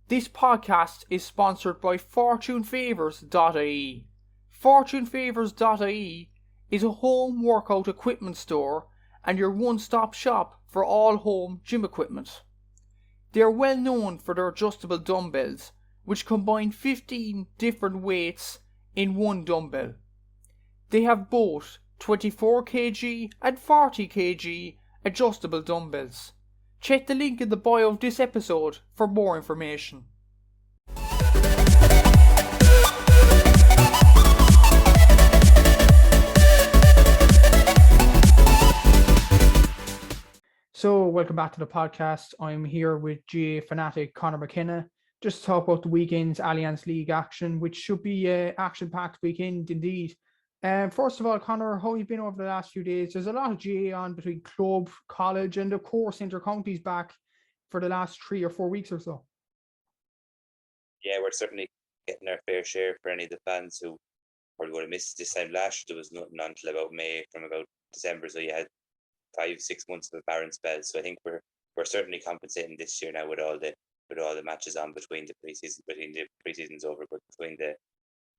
This podcast is sponsored by FortuneFavours.ie. FortuneFavours.ie is a home workout equipment store and your one-stop shop for all home gym equipment. They are well known for their adjustable dumbbells, which combine 15 different weights in one dumbbell. They have both 24 kg and 40 kg adjustable dumbbells. Check the link in the bio of this episode for more information. So, welcome back to the podcast. I'm here with fanatic Conor McKenna, just to talk about the weekend's Allianz League action, which should be an action-packed weekend indeed. First of all, Conor, how have you been over the last few days? There's a lot of GA on between club, college, and of course inter-counties back for the last 3 or 4 weeks or so. Yeah, we're certainly getting our fair share for any of the fans who probably would have missed this time last year. There was nothing until about May, from about December, so you had 5-6 months of a barren spell. So I think we're certainly compensating this year now with all the matches on between the preseason's over, but between the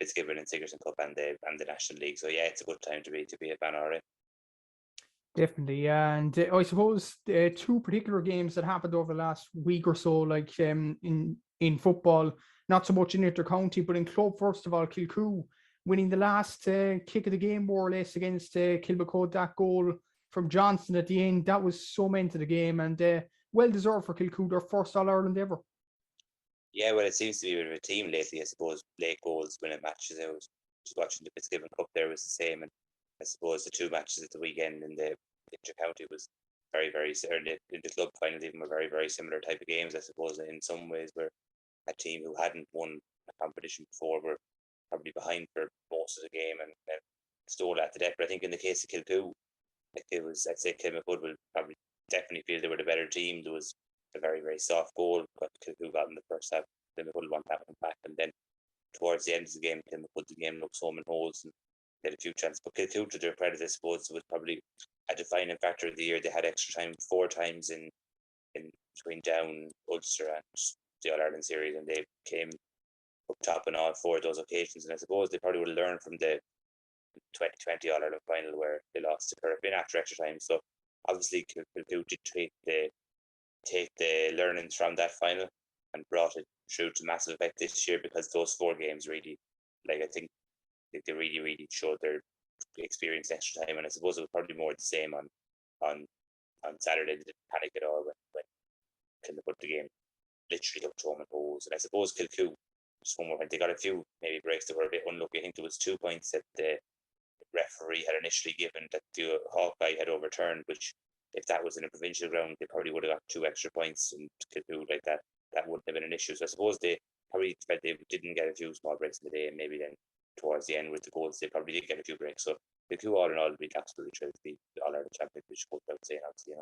Fitzgibbon and Sigerson Cup and the National League. So yeah, it's a good time to be a fan, alright. Definitely, and I suppose two particular games that happened over the last week or so, like in football, not so much in inter-county, but in club. First of all, Kilcoo winning the last kick of the game more or less against Kilmacud. That goal from Johnson at the end, that was so meant to the game, and well deserved for Kilcoo, their first All-Ireland ever. Yeah, well, it seems to be a bit of a team lately, I suppose. Late goals winning matches. I was just watching the Fitzgibbon Cup there, was the same, and I suppose the two matches at the weekend in the inter-county was very, very similar. In the club final, even were very, very similar type of games, I suppose. In some ways, where a team who hadn't won a competition before were probably behind for most of the game and stole at the death. But I think in the case of Kilcoo, I'd say Kilmacud will probably definitely feel they were the better team. There was a very, very soft goal, but Kilcoo got in the first half. Kilmacud won that one back, and then towards the end of the game, Kilmacud the game looks home and holes and they had a few chances. But Kilcoo, to their credit, I suppose, was probably a defining factor of the year. They had extra time 4 times in between Down, Ulster, and the All Ireland series, and they came up top in all 4 of those occasions. And I suppose they probably would have learned from the 2020 All Ireland final where they lost to Kerry after extra time. So obviously, Kilcoo did take the learnings from that final and brought it through to massive effect this year, because those 4 games really, I think they really, really showed their experience extra time. And I suppose it was probably more the same on Saturday. They didn't panic at all when Kilmacud the game literally looked home and holes. And I suppose Kilcoo, just one more point, they got a few maybe breaks that were a bit unlucky. I think there was 2 points that the referee had initially given that the Hawkeye had overturned, which if that was in a provincial ground, they probably would have got 2 extra points, and Kilcoo like that wouldn't have been an issue. So I suppose they probably felt they didn't get a few small breaks in the day, and maybe then towards the end with the goals, they probably did get a few breaks. So Kilcoo, all in all, would be absolutely thrilled to be the All-Ireland champion, which goes without saying, obviously,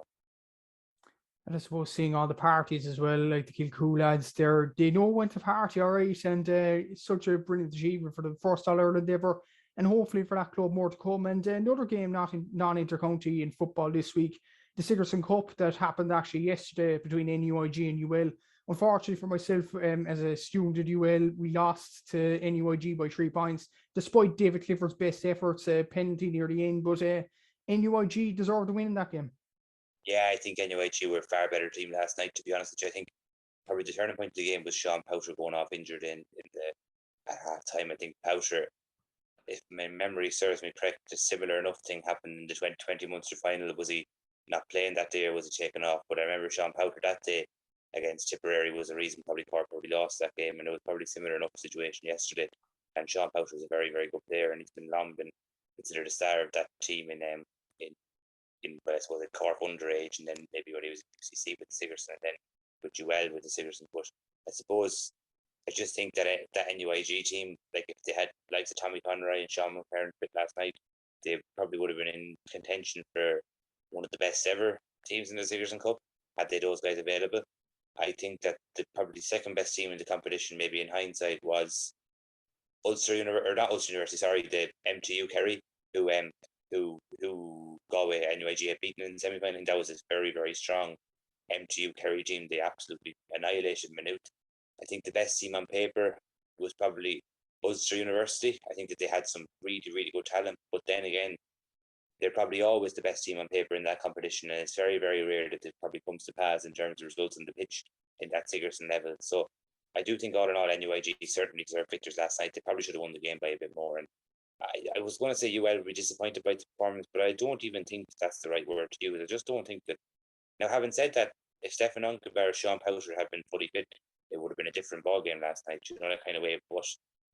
And I suppose seeing all the parties as well, like the Kilcoo lads, they know when to party, all right, and it's such a brilliant achievement for the first All-Ireland ever, and hopefully for that club more to come. And another game non-inter-county in football this week, the Sigerson Cup that happened actually yesterday between NUIG and UL. Unfortunately for myself, as a student at UL, we lost to NUIG by 3 points, despite David Clifford's best efforts, a penalty near the end, but NUIG deserved to win in that game. Yeah, I think NUIG were a far better team last night, to be honest with you. I think probably the turning point of the game was Sean Powter going off injured at half time. I think Powter, if my memory serves me correct, a similar enough thing happened in the 2020 Munster final. Was he not playing that day, or was he taken off? But I remember Sean Powter that day against Tipperary was the reason probably Cork probably lost that game, and it was probably a similar enough situation yesterday. And Sean Powter was a very, very good player, and he's been long been considered a star of that team in but I suppose at Cork underage, and then maybe when he was UCC with Sigerson, and then with UL with the Sigerson. But I suppose I just think that that NUIG team, like if they had likes of Tommy Conroy and Sean McCarron last night, they probably would have been in contention for one of the best ever teams in the Sigerson Cup had they those guys available. I think that the probably second best team in the competition, maybe in hindsight, was Ulster University, sorry, the MTU Kerry, who Galway NUIG had beaten in the semi-final. I think that was a very, very strong MTU Kerry team. They absolutely annihilated Maynooth. I think the best team on paper was probably Ulster University. I think that they had some really, really good talent, but then again, they're probably always the best team on paper in that competition, and it's very, very rare that it probably comes to pass in terms of results on the pitch in that Sigerson level. So I do think all in all, NUIG certainly deserved victors last night. They probably should have won the game by a bit more. And I was going to say UL would be disappointed by the performance, but I don't even think that's the right word to use. I just don't think that. Now, having said that, if Stefan Unkeber or Sean Powter had been fully fit, it would have been a different ball game last night. You know, that kind of way. But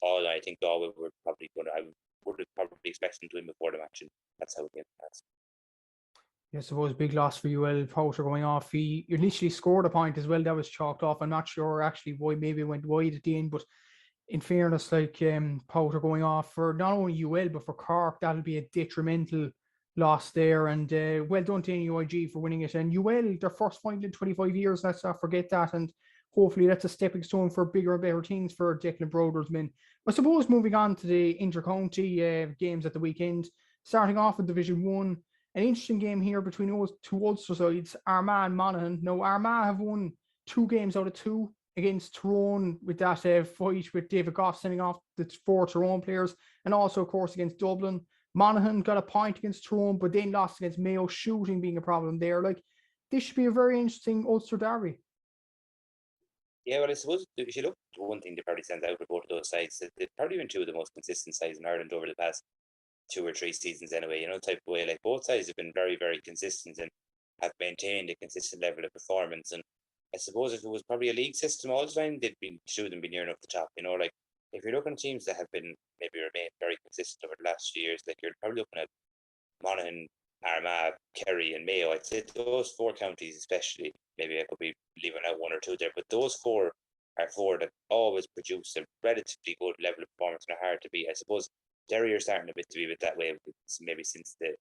all I think Galway were probably going to. I would have probably expected them to win before the match, and that's how it came. I suppose big loss for UL. Powter going off. He initially scored a point as well. That was chalked off. I'm not sure actually why. Maybe it went wide at the end, but in fairness, like Powter going off for not only UL but for Cork, that'll be a detrimental loss there. And well done to NUIG for winning it. And UL, their first final in 25 years. Let's not forget that. And hopefully that's a stepping stone for bigger and better things for Declan Broder's men. I suppose moving on to the inter-county games at the weekend, starting off with Division 1. An interesting game here between those two Ulster sides, Armagh and Monaghan. Now, Armagh have won 2 games out of 2 against Tyrone with that fight with David Goff sending off the 4 Tyrone players, and also, of course, against Dublin. Monaghan got a point against Tyrone, but then lost against Mayo, shooting being a problem there. Like, this should be a very interesting Ulster derby. Yeah, well, I suppose if you look at one thing they probably stand out for both of those sides, that they've probably been 2 of the most consistent sides in Ireland over the past 2 or 3 seasons anyway, you know, type of way. Like, both sides have been very, very consistent and have maintained a consistent level of performance. And I suppose if it was probably a league system all the time, they'd be 2 of them be near enough the top, you know. Like, if you're looking at teams that have been maybe remained very consistent over the last few years, like you're probably looking at Monaghan, Armagh, Kerry and Mayo. I'd say those 4 counties especially, maybe I could be leaving out 1 or 2 there, but those 4 are 4 that always produce a relatively good level of performance and are hard to beat. I suppose Derry are starting a bit to be a bit that way, maybe since the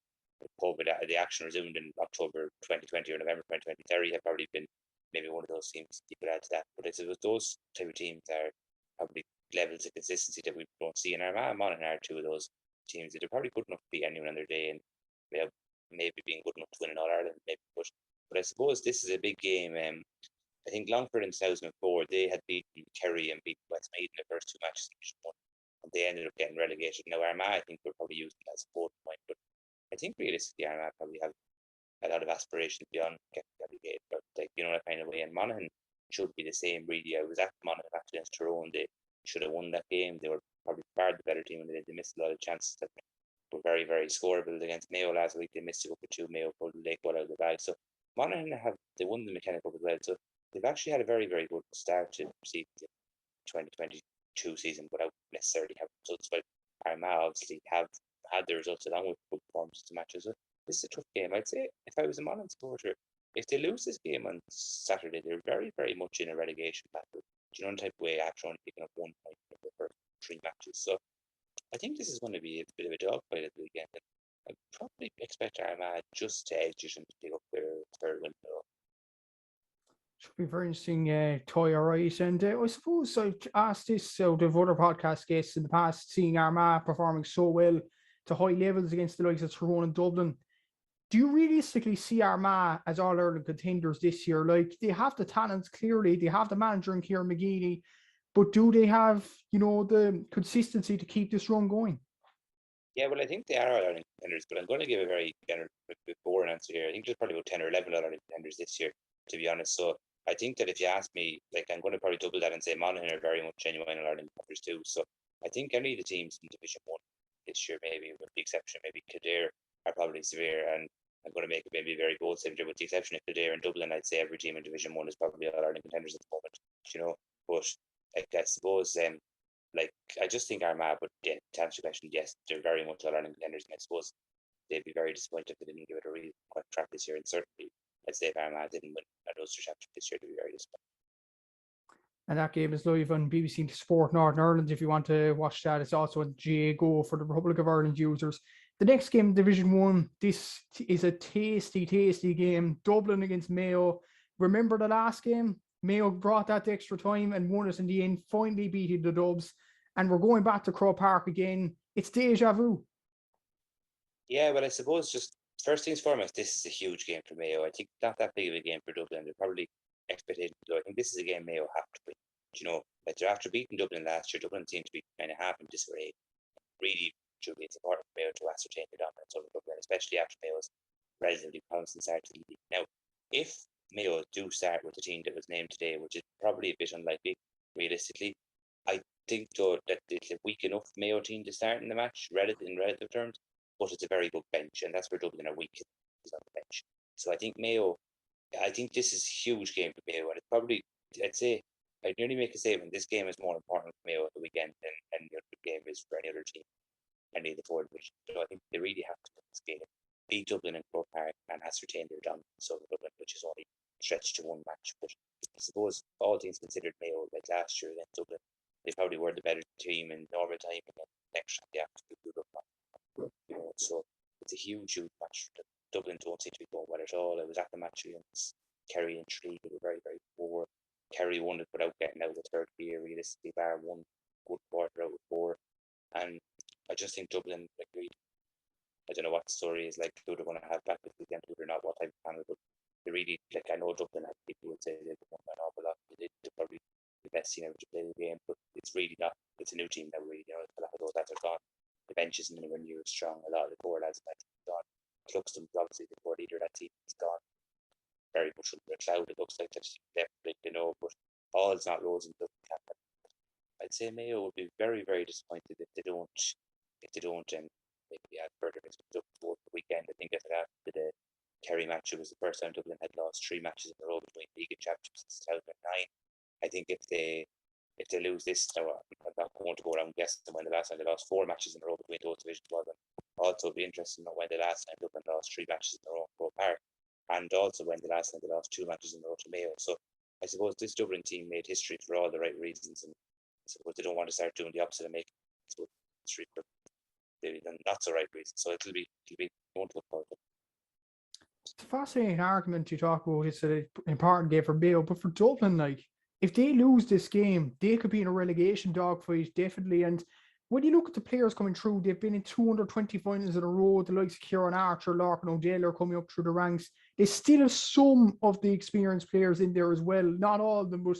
COVID, the action resumed in October 2020 or November 2020. Derry have probably been maybe one of those teams you could add to that. But it's those type of teams are probably levels of consistency that we don't see in Armagh and Monaghan are 2 of those teams that are probably good enough to beat anyone on their day, and maybe being good enough to win in All Ireland, maybe push. But I suppose this is a big game. I think Longford in 2004, they had beaten Kerry and beaten Westmeath in the first 2 matches in Division 1, and they ended up getting relegated. Now Armagh, I think, will probably use it as a 4th point, but I think realistically Armagh probably have a lot of aspirations beyond getting relegated, but like, you know, that kind of way. And Monaghan should be the same, really. I was at Monaghan match against Tyrone. They should have won that game. They were probably far the better team, and they missed a lot of chances that were very, very scoreable. Against Mayo last week, they missed it up with 2. Mayo pulled the Lake Ball out of the bag. So Monaghan they won the McKenna Cup as well. So they've actually had a very, very good start to the 2022 season without necessarily having results. But Armagh obviously have had the results along with good performances to matches. So this is a tough game. I'd say if I was a Monaghan supporter, if they lose this game on Saturday, they're very, very much in a relegation battle. Do you know, the type of way after only picking up 1 point in the first 3 matches? So I think this is going to be a bit of a dogfight at the weekend. I probably expect Armagh just to edge it and pick up their 3rd win. Should be very interesting, Toy, all right. And I suppose I've asked this out of other podcast guests in the past, seeing Armagh performing so well to high levels against the likes of Tyrone and Dublin. Do you realistically see Armagh as All Ireland contenders this year? Like, they have the talents, clearly, they have the manager in Kieran McGeady, but do they have, you know, the consistency to keep this run going? Yeah, well, I think they are All Ireland contenders, but I'm going to give a very general, boring answer here. I think there's probably about 10 or 11 All Ireland contenders this year, to be honest. So I think that if you ask me, like, I'm going to probably double that and say Monaghan are very much genuine All Ireland contenders too. So I think any of the teams in Division 1 this year, maybe with the exception, maybe Kildare are probably severe, and I'm going to make it maybe very bold statement, with the exception of Kildare and Dublin. I'd say every team in Division 1 is probably All Ireland contenders at the moment, you know. But like, I suppose, like, I just think Armagh, but yeah, to answer your question, yes, they're very much All Ireland contenders, and I suppose they'd be very disappointed if they didn't give it a really quick track this year. And certainly, I'd say if Armagh didn't win an Ulster Championship this year, they'd be very disappointed. And that game is live on BBC Sport Northern Ireland. If you want to watch that, it's also on GA Go for the Republic of Ireland users. The next game, Division 1, this is a tasty, tasty game. Dublin against Mayo. Remember the last game? Mayo brought that to extra time and won it in the end, finally beating the Dubs. And we're going back to Croke Park again. It's deja vu. Yeah, well, I suppose just first things foremost, this is a huge game for Mayo. I think not that big of a game for Dublin. They're probably expected to go. I think this is a game Mayo have to win. You know, like they're after beating Dublin last year. Dublin seemed to be kind of half in disarray. Really, truly, it's important for Mayo to ascertain the dominance over Dublin, especially after Mayo's relatively promising start to the league. Now, if Mayo do start with the team that was named today, which is probably a bit unlikely, realistically, I think though that it's a weak enough Mayo team to start in the match, in relative terms, but it's a very good bench, and that's where Dublin are weak, is on the bench. So I think this is a huge game for Mayo, and it's probably, I'd say, I'd nearly make a statement, this game is more important for Mayo at the weekend than any other game is for any other team, any of the four divisions. So I think they really have to win this game, beat Dublin in Croke Park, and ascertain their dominance over Dublin, which is only stretched to one match. But I suppose all things considered, Mayo, like last year against Dublin, they probably were the better team in normal time, and then next time they absolutely blew up. You know, so it's a huge match. Dublin don't seem to be going well at all. I was at the match against Kerry and Tralee. They were very, very poor. Kerry won it without getting out of the third gear, realistically, bar one good quarter out of four. And I just think Dublin, like, really, I don't know what the story is like, who they're going to have back this weekend, who they're not, what type of panel, but they really, like, I know Dublin, people would say they've won an awful lot. They're probably the best team ever to play the game, but it's really not. It's a new team now, really. You know, a lot of those lads are gone. The bench isn't anywhere near as strong. A lot of the core lads are gone. Cluxton, obviously, the core leader of that team, is gone. Very much under a cloud. It looks like that's definitely, you know, but all is not rose in Dublin camp. I'd say Mayo would be very, very disappointed if they don't, maybe add further mix up towards the weekend. I think after the Kerry match, it was the first time Dublin had lost 3 matches in a row between league and championship since 2009. I think if they lose this, now I'm not going to go around guessing when the last time they lost 4 matches in a row between those divisions was. And also it'd be interesting to know when the last time Dublin lost 3 matches in a row in Croke Park, and also when the last time they lost 2 matches in a row to Mayo. So I suppose this Dublin team made history for all the right reasons, and I suppose they don't want to start doing the opposite and make history for the not so right reasons. So it'll be going to look forward to. It's a fascinating argument you talk about. It's an important game for Mayo, but for Dublin, like, if they lose this game, they could be in a relegation dogfight, definitely. And when you look at the players coming through, they've been in 220 finals in a row. The likes of Kieran Archer, Larkin O'Dell are coming up through the ranks. They still have some of the experienced players in there as well. Not all of them, but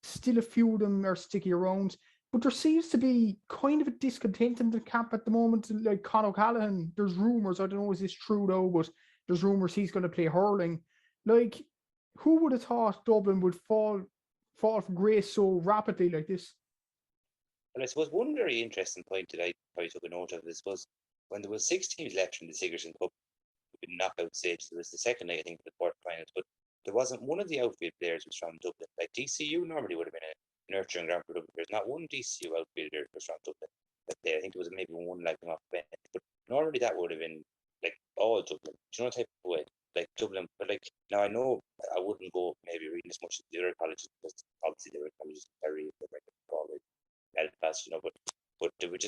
still a few of them are sticky around. But there seems to be kind of a discontent in the camp at the moment. Like Conor O'Callaghan, there's rumours, I don't know is this true though, but there's rumours he's going to play hurling. Like, who would have thought Dublin would fall from grace so rapidly like this? Well, I suppose one very interesting point that I probably took a note of is was when there was 6 teams left in the Sigerson Cup in knockout stage. There was the second night, I think, of the quarterfinals, but there wasn't one of the outfield players was from Dublin. Like DCU normally would have been a nurturing ground for Dublin. There's not one DCU outfielder was from Dublin. I think there was maybe one like off the bench, but normally that would have been like all Dublin. Do you know what type of way? Like Dublin, but like now I know I wouldn't go maybe reading as much as the other colleges because obviously there were colleges very probably Belfast, you know, but it was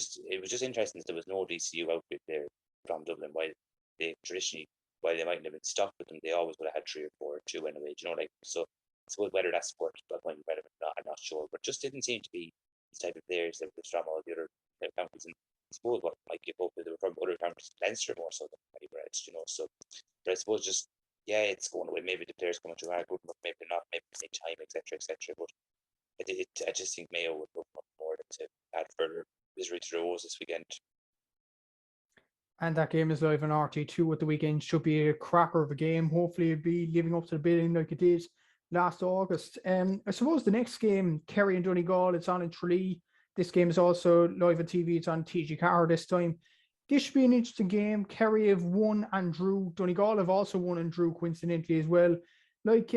just interesting that there was no DCU outfit there from Dublin. While they traditionally, while they mightn't have been stuck with them, they always would have had 3 or 4 or 2 anyway. You know, like so. I suppose whether that's worked that point relevant or not, I'm not sure. But just didn't seem to be the type of players that was from all the other counties. And I suppose what might give hope that they were from other counties, Leinster more so than anywhere else, you know. So, but I suppose just it's going away. Maybe the players coming through are good enough, maybe not, maybe they take time, etc., etc. But I just think Mayo would look much more to add further misery to the woes this weekend. And that game is live on RT2 at the weekend. Should be a cracker of a game. Hopefully it'll be living up to the billing like it did last August. I suppose the next game, Kerry and Donegal, it's on in Tralee. This game is also live on TV. It's on TG Car this time. This should be an interesting game. Kerry have won and drew. Donegal have also won and drew coincidentally as well. Like,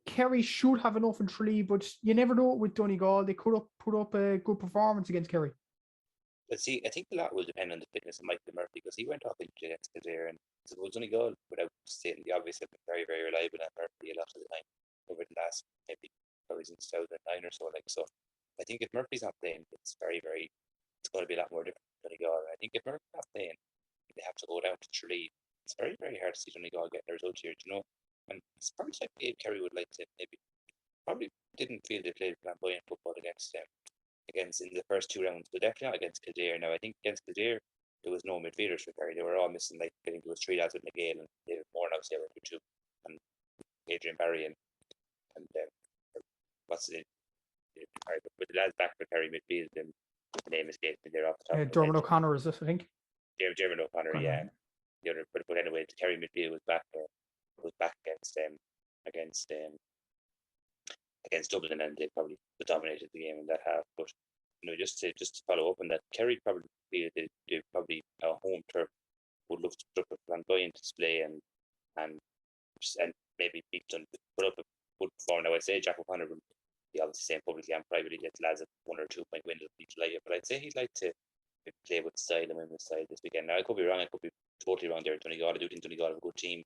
Kerry should have enough in Tralee, but you never know with Donegal. They could put up a good performance against Kerry. But see, I think a lot will depend on the fitness of Michael Murphy because he went off injured against Kildare, and so it was only goal without stating the obvious. Have been very, very reliable and Murphy a lot of the time over the last maybe probably since 2009 or so. Like so, I think if Murphy's not playing, it's very, very. It's going to be a lot more different than Donegal. I think if Murphy's not playing, they have to go down to Tralee. It's very, very hard to see Donegal getting the result here. You know, and it's probably like Kerry would like to maybe probably didn't feel they played flamboyant football against them. Against in the first 2 rounds, but definitely not against Kildare. Now I think against Kildare there was no midfielders for Kerry. They were all missing. Like I think there was 3 lads with McGill and David Moore now say were 2, and Adrian Barry and what's it? But the lads back for Kerry midfield, and the name escapes me there off the top of my Dermot head. O'Connor, is this, I think? Dermot O'Connor, yeah. The other, but anyway, the Kerry midfield was back against Dublin, and they probably dominated the game in that half. But just to follow up on that, Kerry probably feel they probably home turf would look to put up a flamboyant display and maybe put up a good performance. Now I'd say Jack O'Connor will be obviously saying publicly and privately that lads at 1 or 2 point win will be delighted, but I'd say he'd like to play with style and win with style this weekend. Now I could be wrong, I could be totally wrong there. Donegal, I do think Donegal have a good team.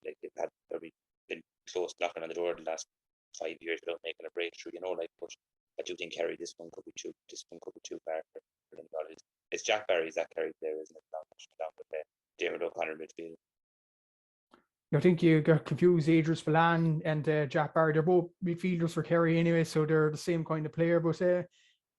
Like they've probably been close knocking on the door the last 5 years without making a breakthrough, but I do think Kerry this one could be too far for Donegal. It's Jack Barry's that Kerry there, isn't it? Down with Dermot O'Connor midfield. I think you got confused. Adrian Spillane and Jack Barry, they're both midfielders for Kerry anyway, so they're the same kind of player. But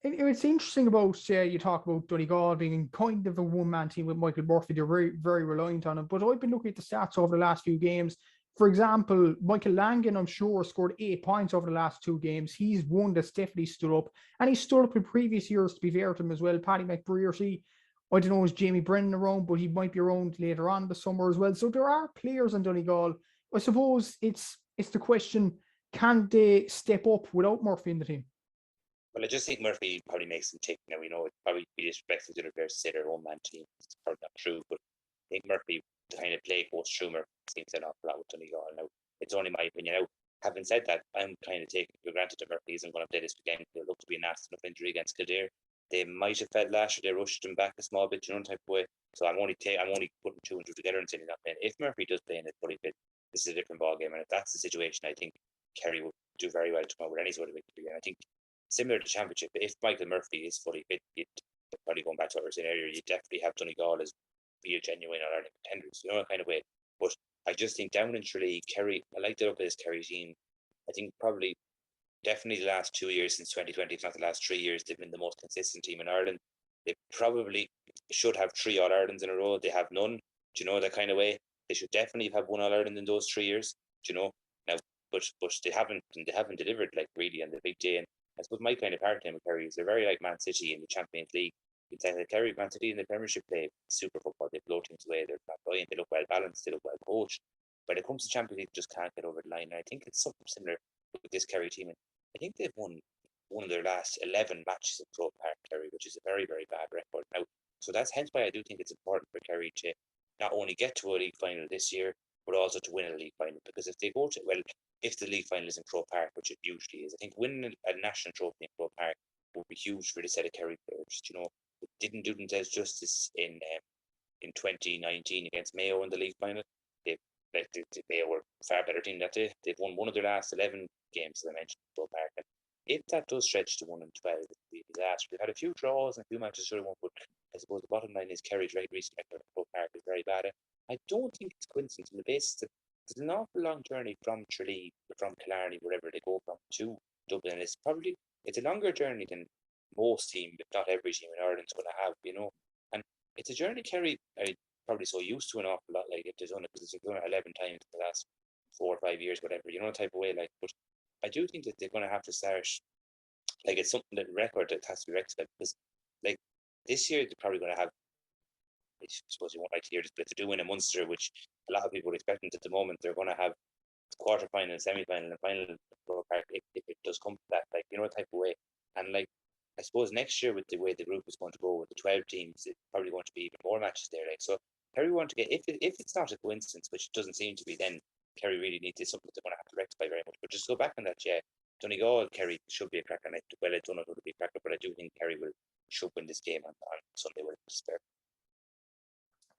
it's interesting about you talk about Donegal being kind of a one-man team with Michael Murphy. They're very, very reliant on him. But I've been looking at the stats over the last few games. For example, Michael Langan, I'm sure, scored 8 points over the last 2 games. He's one that's definitely stood up. And he stood up in previous years, to be fair to him as well. Paddy McBrearty, I don't know, is Jamie Brennan around, but he might be around later on the summer as well. So there are players in Donegal. I suppose it's the question, can they step up without Murphy in the team? Well, I just think Murphy probably makes them tick. Now, it's probably be disrespectful to the players to say their own man team. It's probably not true, but I think Murphy, the kind of play coach Schumer, seems an awful lot with Donegal. Now, it's only my opinion. Now, having said that, I'm kind of taking for granted that Murphy isn't going to play this weekend. They'll look to be a nasty enough injury against Kildare. They might have felt last year, they rushed him back a small bit, type of way. So I'm only putting 2 and 2 together and saying he's not playing. If Murphy does play in it fully fit, this is a different ball game. And if that's the situation, I think Kerry will do very well to come out with any sort of victory. And I think similar to the championship, if Michael Murphy is fully fit, probably going back to what we were saying earlier, you definitely have Donegal as be a genuine All-Ireland contenders, kind of way. But I just think down in Tralee, Kerry, I like to look at this Kerry team. I think probably definitely the last 2 years since 2020, if not the last 3 years, they've been the most consistent team in Ireland. They probably should have 3 All-Irelands in a row. They have none, that kind of way. They should definitely have 1 All-Ireland in those 3 years, now, but they haven't delivered, like, really on the big day. And I suppose my kind of part in with Kerry is they're very like Man City in the Champions League. You'd say that Kerry, Man City in the Premiership play super football. They blow teams away. They're flamboyant. They look well balanced. They look well coached. When it comes to Champions League, just can't get over the line. And I think it's something similar with this Kerry team. And I think they've won one of their last 11 matches at Croke Park, Kerry, which is a very, very bad record now. So that's hence why I do think it's important for Kerry to not only get to a league final this year, but also to win a league final. Because if they go to, if the league final is in Croke Park, which it usually is, I think winning a national trophy in Croke Park would be huge for the set of Kerry players. It didn't do themselves justice in 2019 against Mayo in the league final. Mayo were a far better team that day. They've won one of their last 11 games, as I mentioned, in Croke Park. And if that does stretch to 1 and 12, it would be a disaster. They've had a few draws and a few matches should have won, but I suppose the bottom line is Kerry's recent record in Croke Park is very bad. I don't think it's coincidence on the basis that there's an awful long journey from Tralee, from Killarney, wherever they go from, to Dublin. It's a longer journey than most teams, if not every team in Ireland is going to have, And it's a journey Kerry are probably so used to an awful lot, like if they've done it, because they've done it 11 times in the last 4 or 5 years, whatever, type of way. Like, but I do think that they're going to have to start, like, it's something that record that has to be rectified, because, like, this year they're probably going to have, I suppose you won't like to hear this, but they're doing a Munster, which a lot of people are expecting at the moment. They're going to have quarter-final, semi-final, and final Park if it does come to that, like, type of way. And, like, I suppose next year with the way the group is going to go with the 12 teams, it's probably going to be even more matches there. Like, so Kerry want to get, if it's not a coincidence, which it doesn't seem to be, then Kerry really needs something that they're going to have to rectify very much. But just go back on that, yeah. Donegal, Kerry should be a cracker. Well, I don't know who to be a cracker, but I do think Kerry should win this game on Sunday with despair.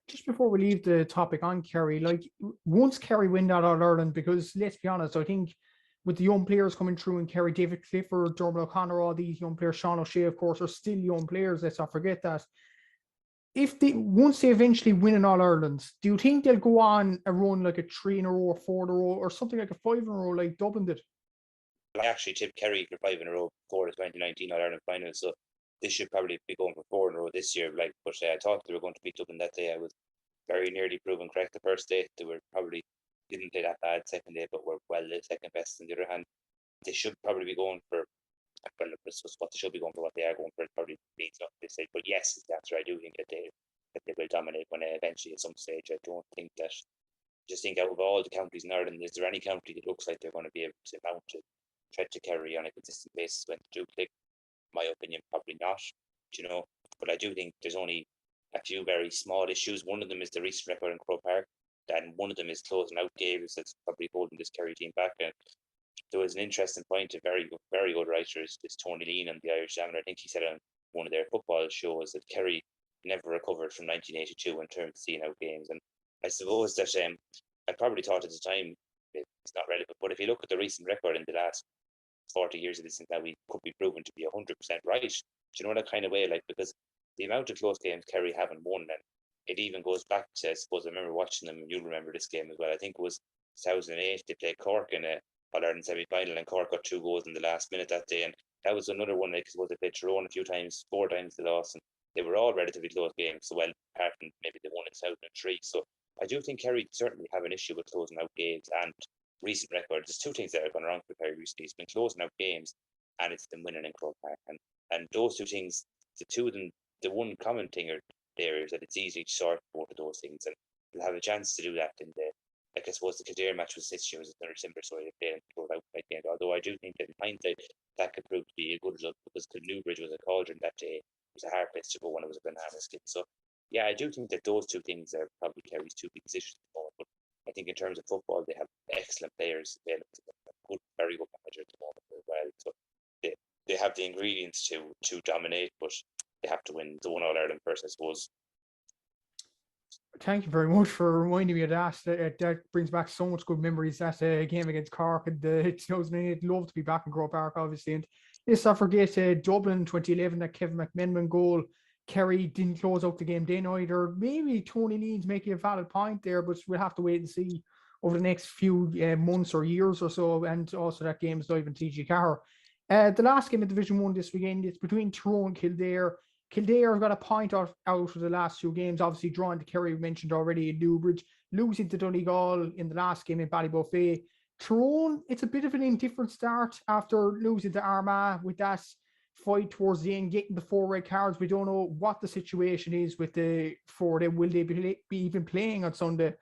Just before we leave the topic on Kerry, like, once Kerry win that All-Ireland, because let's be honest, I think with the young players coming through in Kerry, David Clifford, Dermot O'Connor, all these young players, Sean O'Shea, of course, are still young players. Let's not forget that. Once they eventually win an All-Ireland, do you think they'll go on a run like a 3 in a row or 4 in a row or something like a 5 in a row like Dublin did? I actually tipped Kerry for 5 in a row before the 2019 All-Ireland final, so they should probably be going for 4 in a row this year. Like, but I thought they were going to beat Dublin that day. I was very nearly proven correct the first day. They were probably didn't play that bad second day, but were well the second best. On the other hand, they should probably be going for well, this was what they should be going for, what they are going for, probably leads up this stage. But yes, is the answer. I do think that they will dominate when eventually at some stage. I don't think that. Just think out of all the counties in Ireland, is there any county that looks like they're going to be able to mount a threat to Kerry on a consistent basis when they do click? In my opinion, probably not. But I do think there's only a few very small issues. One of them is the recent record in Croke Park, and one of them is closing out games that's probably holding this Kerry team back. And there was an interesting point, a very good writer is Tony Lean on the Irish Examiner. I think he said on one of their football shows that Kerry never recovered from 1982 in terms of seeing out games. And I suppose that I probably thought at the time it's not relevant, but if you look at the recent record in the last 40 years of this, now we could be proven to be 100% right. Do you know that kind of way? Like, because the amount of close games Kerry haven't won, and it even goes back to, I suppose, I remember watching them, and you'll remember this game as well. I think it was 2008. They played Cork in a All-Ireland semi-final, and Cork got 2 goals in the last minute that day, and that was another one. Like, I suppose they played Tyrone a few times, 4 times they lost, and they were all relatively close games. So, well, apart from maybe the one in 2003. So I do think Kerry certainly have an issue with closing out games and recent records. There's 2 things that have gone wrong for Kerry recently. It's been closing out games, and it's been winning in Croke Park. And those 2 things, the 2 of them, the one common thing there is that it's easy to sort both of those things, and they'll have a chance to do that in the. Like, I suppose the Kildare match was this year was another similar story. They played and closed out by the end. Although I do think that in hindsight that could prove to be a good result, because Newbridge was a cauldron that day. It was a hard place to go when it was a banana skin. So yeah, I do think that those 2 things are probably Kerry's 2 big positions at the moment. But I think in terms of football, they have excellent players available to them, good, very good manager at the moment as well. So they have the ingredients to dominate, but they have to win the one All-Ireland first, I suppose. Thank you very much for reminding me of that. That brings back so much good memories. That game against Cork in the 2008. Love to be back in Croke Park, obviously. And let's not forget Dublin 2011, that Kevin McMenamin goal. Kerry didn't close out the game then either. Maybe Tony Lean's making a valid point there, but we'll have to wait and see over the next few months or years or so. And also that game's live in TG Carr. The last game of Division 1 this weekend, it's between Tyrone and Kildare. Kildare have got a point out of the last 2 games, obviously drawing to Kerry, we mentioned already, in Newbridge, losing to Donegal in the last game in Ballybuffet. Tyrone, it's a bit of an indifferent start after losing to Armagh with that fight towards the end, getting the 4 red cards. We don't know what the situation is with the 4. Will they be even playing on Sunday?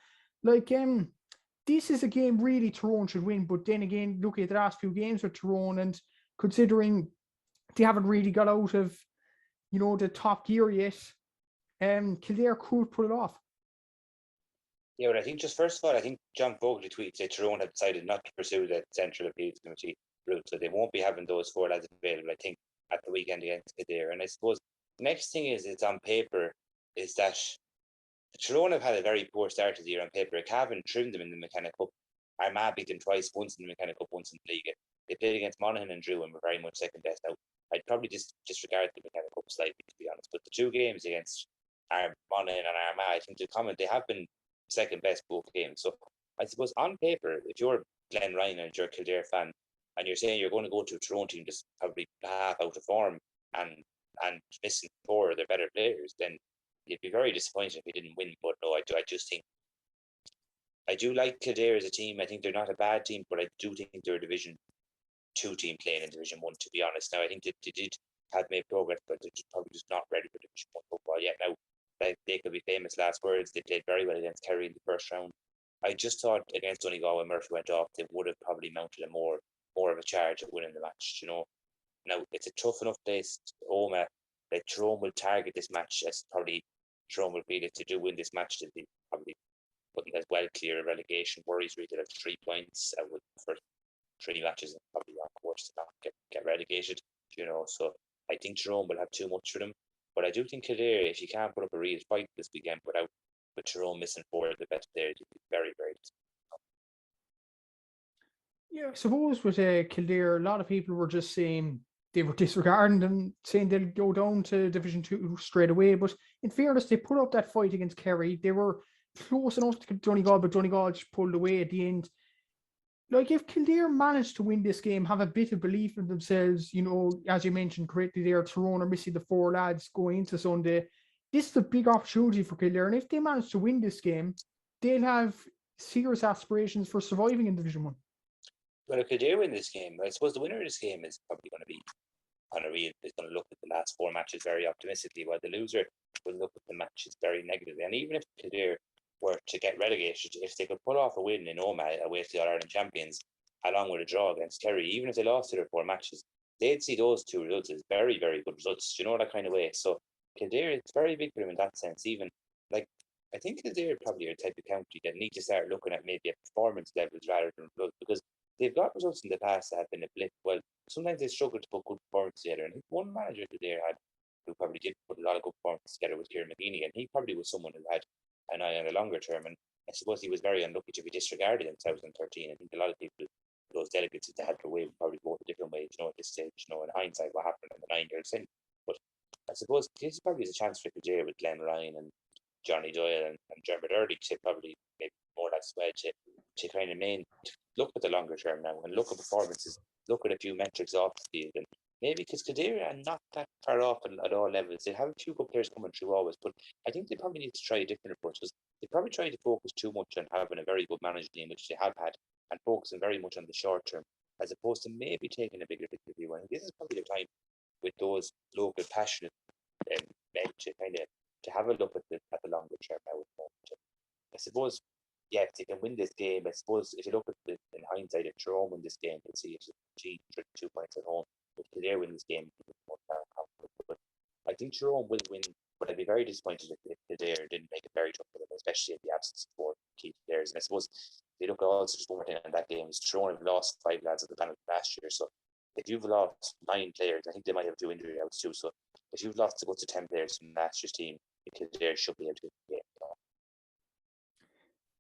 Like, this is a game really Tyrone should win, but then again, looking at the last few games with Tyrone, and considering they haven't really got out of the top gear yet, Kildare could put it off. Yeah, but I think just first of all, I think John Fogarty tweeted that Tyrone have decided not to pursue the Central Appeals Committee route, so they won't be having those 4 lads available, I think, at the weekend against Kildare. And I suppose the next thing is, it's on paper, is that Tyrone have had a very poor start to the year on paper. Cavan trimmed them in the McKenna Cup. Armagh beat them twice, once in the McKenna Cup, once in the league. They played against Monaghan and drew and were very much second best out. I'd probably just disregard the McKenna Cup slightly, to be honest. But the 2 games against Monaghan and Armagh, I think they have been second best both games. So I suppose on paper, if you're Glenn Ryan and you're a Kildare fan, and you're saying you're going to go to a Tyrone team just probably half out of form and missing 4 of their better players, then you'd be very disappointed if you didn't win. But no, I just think I do like Kildare as a team. I think they're not a bad team, but I do think they're a Division 2 team playing in Division 1, to be honest. Now, I think they did have made progress, but they're probably just not ready for Division 1 football yet. Now, they could be famous last words. They played very well against Kerry in the first round. I just thought against Donegal, when Murphy went off, they would have probably mounted a more of a charge at winning the match. Now it's a tough enough place, Omagh, that Tyrone will target this match, as probably Tyrone will feel if they do win this match, they'll be probably putting as well clear of relegation worries. They'll have 3 points with the first 3 matches, and probably on course to not get relegated. So I think Tyrone will have too much for them. But I do think Kildare, if you can't put up a real fight this weekend with Tyrone missing 4 of the best players, you'd be very, very disappointed. Yeah, I suppose with Kildare, a lot of people were just saying they were disregarding and saying they'll go down to Division 2 straight away. But in fairness, they put up that fight against Kerry. They were close enough to Donegal, but Donegal just pulled away at the end. Like, if Kildare managed to win this game, have a bit of belief in themselves, as you mentioned correctly there, Tyrone are missing the 4 lads going into Sunday. This is a big opportunity for Kildare. And if they manage to win this game, they'll have serious aspirations for surviving in Division 1. Well, if Kildare win this game, I suppose the winner of this game is probably going to be Conor is going to look at the last 4 matches very optimistically, while the loser will look at the matches very negatively. And even if Kildare were to get relegated, if they could pull off a win in Omagh away to the All-Ireland champions, along with a draw against Kerry, even if they lost their 4 matches, they'd see those 2 results as very, very good results. You know, that kind of way. So Kildare, it's very big for them in that sense. Even like, I think Kildare probably are the type of county that need to start looking at maybe at performance levels rather than results, because they've got results in the past that have been a blip. Well, sometimes they struggle to put good performances together. And I think one manager Kildare had who probably did put a lot of good performances together was Kieran McGeeney, and he probably was someone who had an eye on a longer term. And I suppose he was very unlucky to be disregarded in 2013. I think a lot of people, those delegates that they had to win, probably voted different ways, you know, at this stage, you know, in hindsight, what happened in the 9 years in. But I suppose this probably is a chance for Kildare with Glenn Ryan and Johnny Doyle and Dermot Early to probably maybe more or less to kind of look at the longer term now and look at performances, look at a few metrics off the field, and maybe because Kildare are not that far off at all levels. They have a few good players coming through always, but I think they probably need to try a different approach, because they probably try to focus too much on having a very good management team, which they have had, and focusing very much on the short term, as opposed to maybe taking a bigger view. And this is probably the time with those local passionate men to kind of to have a look at the longer term now. I suppose, yeah, if they can win this game, I suppose if you look at it in hindsight, if Tyrone win this game, you'll see it's 2 points at home. If Kildare win this game, but I think Tyrone will win. But I'd be very disappointed if Kildare didn't make it very tough for them, especially in the absence of 4 key players. And I suppose if you look at also just one thing on that game is Tyrone have lost 5 lads at the panel last year. So if you've lost 9 players, I think they might have 2 injury outs too. So if you've lost to 10 players from last year's team, Kildare should be able to win the game.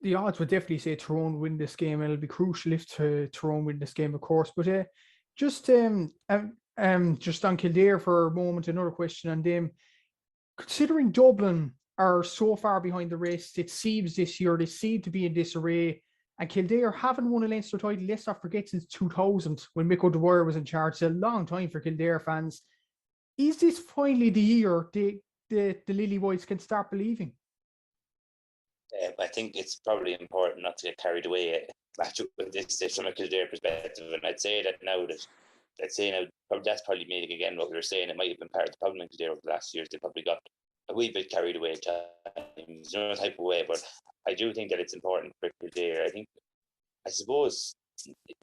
The odds would definitely say Tyrone win this game, and it'll be crucial if Tyrone win this game, of course. But just on Kildare for a moment, another question on them. Considering Dublin are so far behind the rest, it seems this year they seem to be in disarray, and Kildare haven't won a Leinster title, let's not forget, since 2000 when Mick O'Dwyer was in charge. It's a long time for Kildare fans. Is this finally the year the Lily Whites can start believing? I think it's probably important not to get carried away with this from a Kildare perspective, and I'd say that's probably maybe again what we were saying. It might have been part of the problem in Kildare over the last years. They probably got a wee bit carried away at times, type of way. But I do think that it's important for Kildare. I suppose,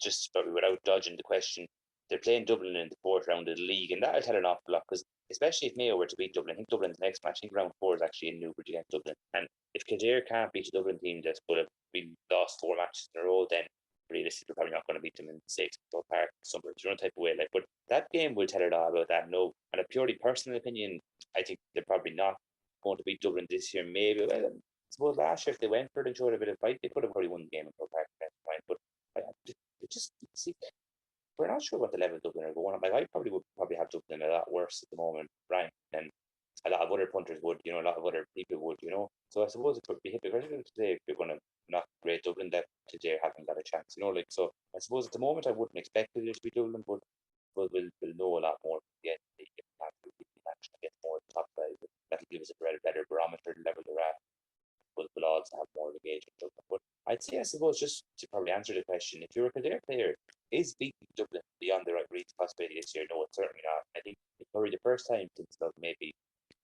just probably without dodging the question, they're playing Dublin in the 4th round of the league, and that'll tell an awful lot, because especially if Mayo were to beat Dublin, I think Dublin's next match, I think round 4 is actually in Newbridge against Dublin. And if Kildare can't beat the Dublin team that would have been lost 4 matches in a row, then realistically, they're probably not going to beat them in the Stakes Park somewhere, type of way. But that game will tell it all about that. No, and a purely personal opinion, I think they're probably not going to beat Dublin this year. Maybe, well, I suppose last year if they went for it and showed a bit of fight, they could have probably won the game in Croke Park at that point. But just see, we're not sure what the level of Dublin are going on. I probably would have Dublin a lot worse at the moment, Brian, than a lot of other punters would, a lot of other people would, So I suppose it could be hypocritical today if you're going to not rate Dublin that today haven't got a chance, So I suppose at the moment I wouldn't expect it to be Dublin, but we'll know a lot more. Get more top side. That'll give us a better barometer level they're at. We'll also have more engagement. But I'd say, I suppose, just to probably answer the question, if you're a Kildare player, is beating Dublin beyond the right reach possibility this year? No, it's certainly not. I think it's probably the first time since maybe,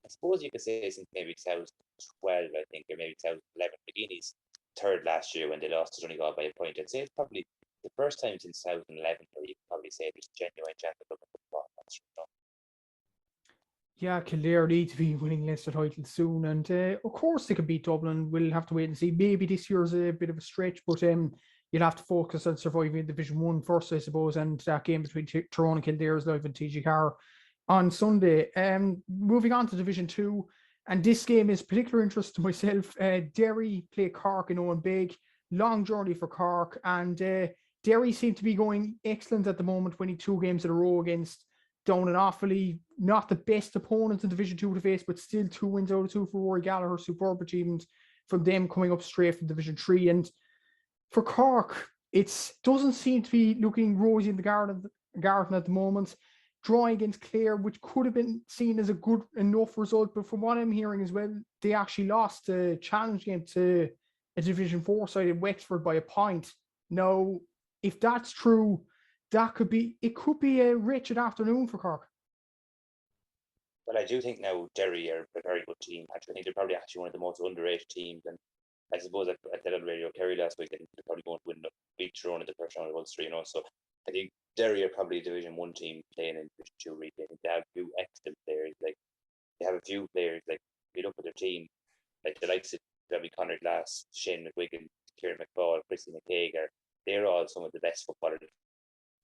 I suppose you could say since maybe 2012, I think, or maybe 2011. McGeeney's 3rd last year when they lost to Donegal by a point. I'd say it's probably the first time since 2011 where you could probably say there's a genuine chance of looking football. Yeah, Kildare need to be winning Leinster title soon, and of course they could beat Dublin. We'll have to wait and see. Maybe this year's a bit of a stretch, but you'll have to focus on surviving Division 1 first, I suppose, and that game between Tyrone and Kildare is live in TG Carr on Sunday. Moving on to Division 2, and this game is particular interest to myself. Derry play Cork in Owen Beg. Long journey for Cork, and Derry seem to be going excellent at the moment, winning 2 games in a row against Down and Offaly, not the best opponents in Division 2 to face, but still 2 wins out of 2 for Rory Gallagher. Superb achievement from them coming up straight from Division 3. And for Cork, it doesn't seem to be looking rosy in the garden at the moment. Drawing against Clare, which could have been seen as a good enough result, but from what I'm hearing as well, they actually lost a challenge game to a Division 4 side in Wexford by a point. Now, if that's true, it could be a wretched afternoon for Cork. But I do think now Derry are a very good team. Actually, I think they're probably actually one of the most underrated teams. And I suppose I said on radio Kerry last week, I think they're probably going to win the beat Tyrone in the first round of Ulster, So I think Derry are probably a Division 1 team playing in Division 2 really. I think they have a few excellent players. Like they have a few players, like if you look at their team, like the likes of Conor Glass, Shane McGuigan, Kieran McFall, Christy McCaig, they're all some of the best footballers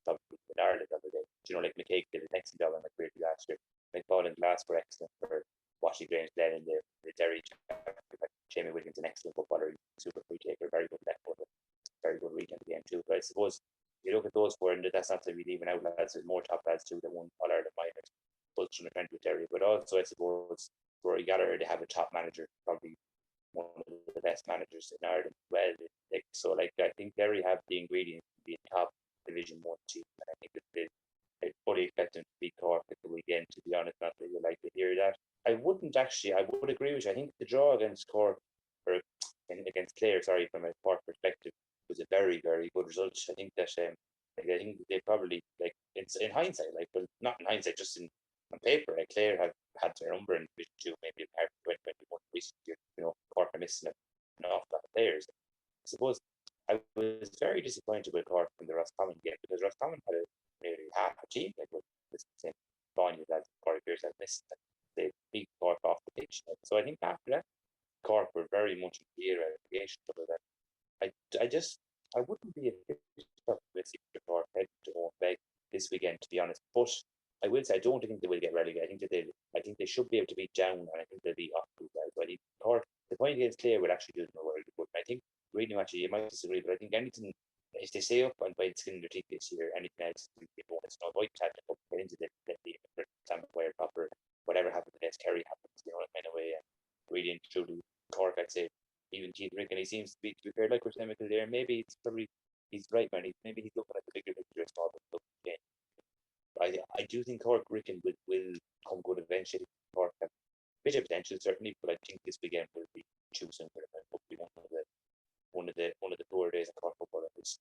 probably in Ireland the other day. Like McCaig did an excellent job on McCreary last year. McFall and Glass were excellent for Washy Grange Glen in the Derry. Jamie Williams, an excellent footballer, super free taker, very good left footer, very good weekend game too. But I suppose you look at those four, and that's not to be leaving out lads, there's more top lads too that won All Ireland minors, Ulster and with Derry. But also, I suppose, Rory Gallagher, they have a top manager, probably one of the best managers in Ireland. Well, so like I think Derry have the ingredients to be a top Division 1 team, and I think that I fully expect them to beat Cork at the weekend. To be honest, not that you like to hear that. I wouldn't actually. I would agree with you. I think the draw against Cork, or against Clare, sorry, from a Cork perspective, was a very, very good result. I think that I think they probably like in hindsight, like, but not in hindsight, just on paper, like Clare have had their number in Division 2, maybe apart from 2021 recent year. Cork are missing an awful lot of players. I suppose I was very disappointed with Cork in the Roscommon game because Roscommon had nearly half a team like with the same volume that Cork Bears had missed. They beat Cork off the pitch. So I think after that, Cork were very much in the era of relegation. I wouldn't be a bit optimistic for Cork head to home leg this weekend, to be honest. But I will say I don't think they will get relegated. I think they should be able to beat Down, and I think they'll beat Oxford well. So I think Cork, the point against Clare would actually do them a world of good. I think really much you might disagree, but I think anything if they stay up and by the skin of their teeth this year, anything else will be a bonus. No, avoid catching up, get into the time where proper whatever happens against Kerry happens, kind of way. And really and truly, Cork, I'd say, even Keith Rick, and he seems to be fair, like we're saying there. Maybe it's probably he's right, man. Maybe he's looking at the bigger picture, small but again. I do think Cork Ricken will come good eventually. Cork have a bit of potential certainly, but I think this weekend will be too soon for them. Hopefully one of the poor days of Cork football at this.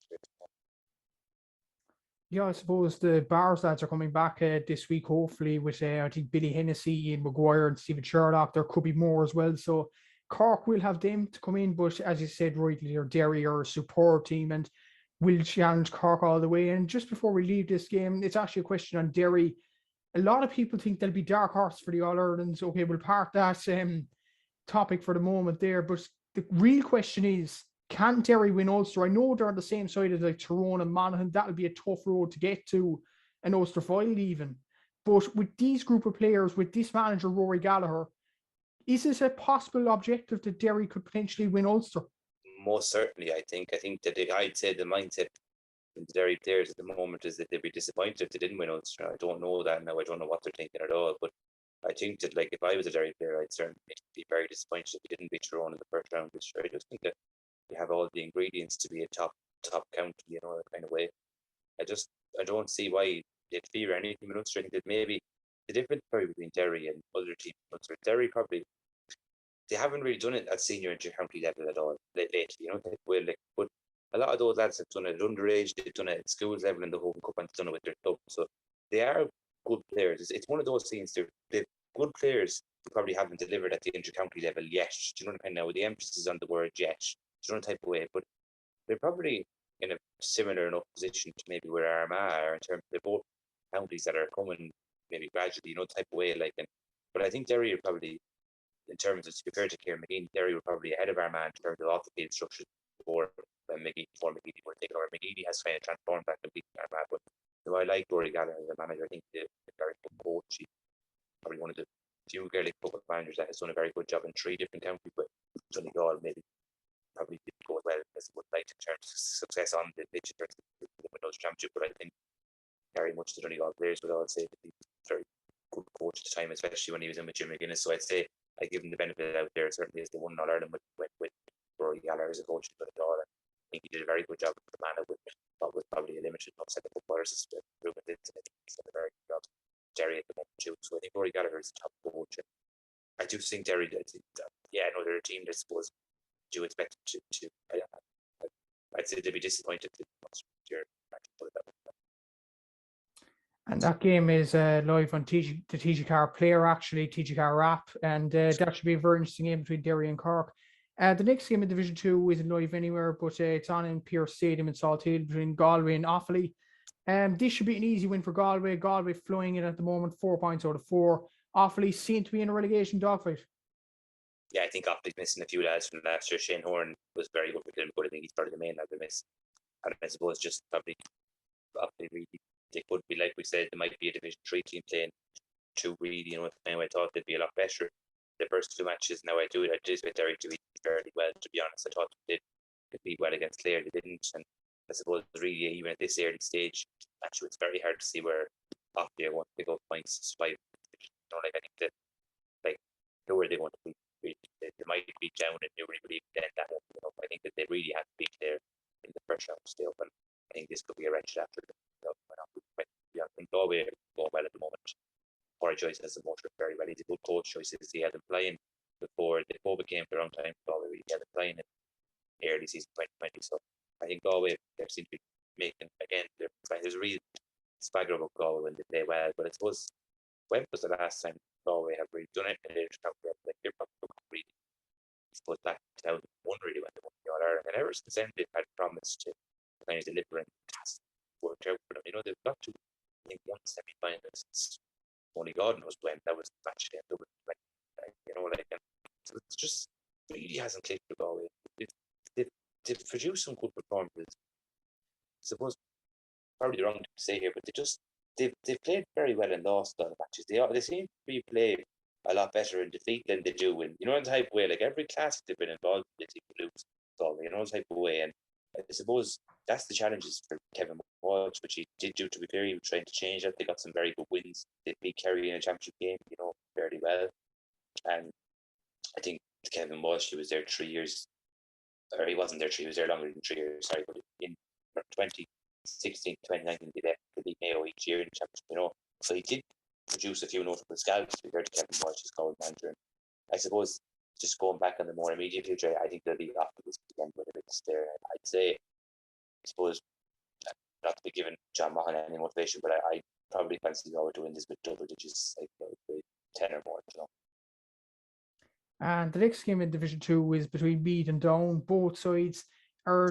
Yeah, I suppose the Bars lads are coming back this week, hopefully, with I think Billy Hennessy, Ian Maguire, and Stephen Sherlock. There could be more as well. So Cork will have them to come in, but as you said rightly, Derry are a superb team and will challenge Cork all the way. And just before we leave this game, it's actually a question on Derry. A lot of people think they'll be dark horse for the All Irelands. Okay, we'll park that topic for the moment there, but the real question is, can Derry win Ulster? I know they're on the same side as like Tyrone and Monaghan. That'll be a tough road to get to an Ulster final even. But with these group of players, with this manager, Rory Gallagher, is this a possible objective that Derry could potentially win Ulster? Most certainly, I think that I'd say the mindset of the Derry players at the moment is that they'd be disappointed if they didn't win Ulster. I don't know that now. I don't know what they're thinking at all. But I think that, like, if I was a Derry player, I'd certainly be very disappointed if we didn't beat Tyrone in the first round this year. I just think that we have all the ingredients to be a top county, that kind of way. I don't see why they'd fear anything with Ulster. I think that maybe the difference probably between Derry and other teams in Ulster, Derry probably they haven't really done it at senior and county level at all lately. But a lot of those lads have done it at underage. They've done it at schools level in the Home Cup, and they've done it with their club. So they are good players. It's one of those things. They're good players who probably haven't delivered at the inter-county level yet. Do you know what I mean? Now the emphasis on the word yet. Do you know the type of way? But they're probably in a similar enough position to maybe where Armagh are in terms of they're both counties that are coming maybe gradually, type of way. But I think Derry are probably, in terms of, to be fair to Kieran McGee, Derry were probably ahead of Armagh in terms of off the field structure before McGee would take over. McGee has kind of transformed that to beat Armagh. But I like Rory Gallagher as a manager. I think they're very good coach. He's probably one of the few Gaelic football managers that has done a very good job in 3 different counties, but Donegal maybe probably didn't go as well as would like in terms of success on the pitch in terms of the Windows Championship. But I think very much the Donegal players would all say that he was a very good coach at the time, especially when he was in with Jim McGuinness. So I'd say I give him the benefit out there, certainly as they won All Ireland with Rory Gallagher as a coach in Donegal. I think he did a very good job with the man with what was probably a limited upset of footballers. Proven it. I think he's done a very good job. Derry at the moment too. So I think Rory Gallagher is a top coach. I do think Derry, they're a team that I suppose do expect to I'd say they'd be disappointed if they lost year. And that game is live on the TG4 Player, actually, TG4 app. And that should be a very interesting game between Derry and Cork. The next game in Division 2 isn't live anywhere, but it's on in Pierce Stadium in Salt Hill between Galway and Offaly. This should be an easy win for Galway. Galway flying in at the moment, 4 points out of 4. Offaly seem to be in a relegation dogfight. Yeah, I think Offaly's missing a few lads from last year. Shane Horn was very good for them, but I think he's probably the main lad they miss. And I suppose just probably Offaly really, they could be, like we said, there might be a Division 3 team playing 2 really, anyway, I thought they'd be a lot better. The first 2 matches, now I did expect Derry to be fairly well, to be honest. I thought they did compete well against Clare, they didn't. And I suppose really, even at this early stage, actually, it's very hard to see where Offaly are going to pick up points despite, I think that, know where they want to be. They might be down in Newry, but even then, that won't be enough. I think that they really have to be there in the first round still. And I think this could be a wretched after. I think Galway are going well at the moment. Corey Joyce has the motor very well. He's a good coach choices. He had them playing before the COVID came for a long time. Galway, he had them playing in early season 2020. So I think Galway, they seem to be making, again, there's a real swagger about Galway when they play well. But I suppose, when was the last time Galway have really done it? And they're probably really, I suppose, back in 2001 really when they won the All-Ireland. And ever since then, they've had promised to kind of deliver, and it hasn't worked out for them. They've got to, I think, one semi-finalist. Only God knows when. That was the match against Dublin. So it's just really hasn't clicked with Galway. They've produced some good performances. I suppose probably the wrong thing to say here, but they've played very well and lost a lot of matches. They seem to be playing a lot better in defeat than they do in the type of way. Like every classic they've been involved in, they seem to lose. The type of way. And I suppose that's the challenges for Kevin Walsh, which he did do, to be fair. He was trying to change that. They got some very good wins. They beat Kerry in a championship game, fairly well. And I think Kevin Walsh, he was there 3 years, or he wasn't there 3 years, he was there longer than 3 years, sorry, but in 2016, 2019, they beat Mayo each year in the championship, So he did produce a few notable scouts to be fair to Kevin Walsh, his goal manager. I suppose just going back on the more immediate future, I think they'll be off this weekend with a bit there. I'd say, I suppose, not to be giving John Monaghan any motivation, but I probably fancy Galway to win this with double digits, like 10 or more. And the next game in Division 2 is between Meath and Down. Both sides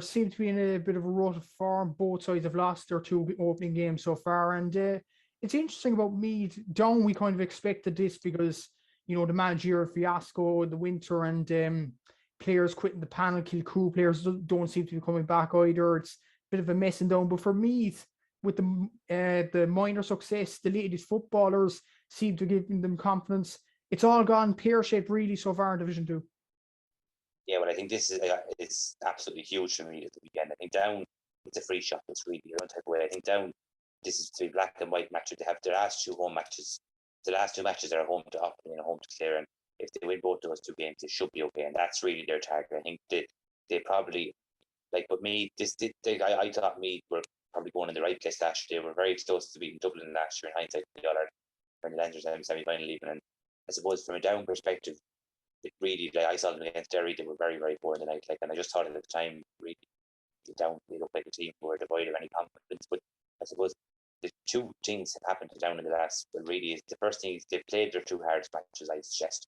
seem to be in a bit of a rut of form. Both sides have lost their 2 opening games so far. And it's interesting about Meath. Down, we kind of expected this because, the managerial fiasco in the winter and players quitting the panel. Kilcoo players don't seem to be coming back either. It's a bit of a mess in Down. But for Meath, with the minor success, the latest footballers seem to give them confidence. It's all gone pear-shaped really so far in Division 2. Yeah, well, I think this is absolutely huge for me at the weekend. I think Down, it's a free shot. It's really your own type of way. I think Down, this is 3 black and white matches. They have their last 2 home matches. The last 2 matches are home to Offaly and home to Clare. And if they win both those 2 games, they should be okay. And that's really their target. I think they probably, but me, I thought me were probably going in the right place last year. They were very close to beating Dublin last year in hindsight when they entered the semi-final even. And I suppose from a Down perspective, it really, I saw them against Derry, they were very, very poor in the night. And I just thought at the time, really, Down, they looked like a team who were devoid of any confidence. But I suppose the 2 things have happened to Down in the last, really, is the first thing is they've played their 2 hardest matches, I suggest.